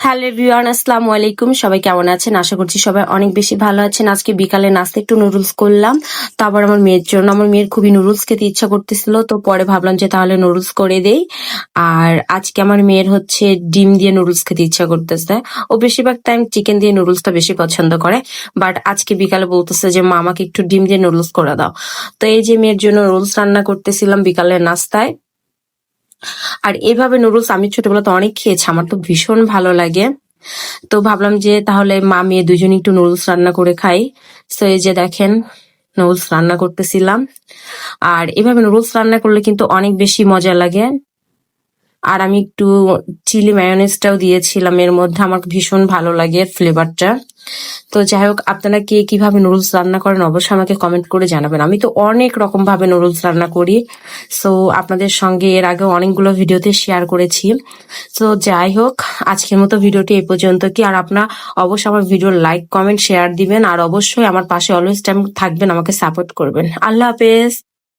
Hello everyone, আসসালামু আলাইকুম। সবাই কেমন আছেন? আশা করছি সবাই অনেক বেশি ভালো আছেন। আজকে বিকালে নাস্তা একটু নুডলস করলাম, তারপর আমার মেয়ের জন্য। আমার মেয়ের খুবই নুডলস খেতে ইচ্ছা করতেছিল, তো পরে ভাবলাম যে তাহলে নুডলস করে দেই। আর আজকে আমার মেয়ের হচ্ছে ডিম দিয়ে নুডলস খেতে ইচ্ছা করতেছে। ও বেশিরভাগ টাইম চিকেন দিয়ে নুডলসটা বেশি পছন্দ করে, বাট আজকে বিকালে বলতেছে যে মা আমাকে একটু ডিম দিয়ে নুডলস করে দাও। তো এই যে মেয়ের জন্য নুডলস রান্না করতেছিলাম বিকালের নাস্তায়। আর এভাবে নুডলস আমি ছোটবেলাতে অনেক খেয়েছি, আমার তো ভীষণ ভালো লাগে। তো ভাবলাম যে তাহলে মা মেয়ে দুজনে একটু নুডলস রান্না করে খাই। তো এই যে দেখেন, নুডলস রান্না করতেছিলাম। আর এভাবে নুডলস রান্না করলে কিন্তু অনেক বেশি মজা লাগে। আর আমি একটু চিলি মায়োনেজটাও দিয়েছিলাম এর মধ্যে, আমার ভীষণ ভালো লাগে ফ্লেভারটা। তো যাই হোক, আপনারা কে কিভাবে নুডলস রান্না করেন অবশ্যই আমাকে কমেন্ট করে জানাবেন। আমি তো অনেক রকম ভাবে নুডলস রান্না করি, সো আপনাদের সঙ্গে এর আগে অনেকগুলো ভিডিওতে শেয়ার করেছি। তো যাই হোক, আজকের মতো ভিডিওটি এই পর্যন্ত কি। আর আপনারা অবশ্যই আমার ভিডিও লাইক কমেন্ট শেয়ার দিবেন, আর অবশ্যই আমার পাশে অলওয়েজ টাইম থাকবেন, আমাকে সাপোর্ট করবেন। আল্লাহ হাফেজ।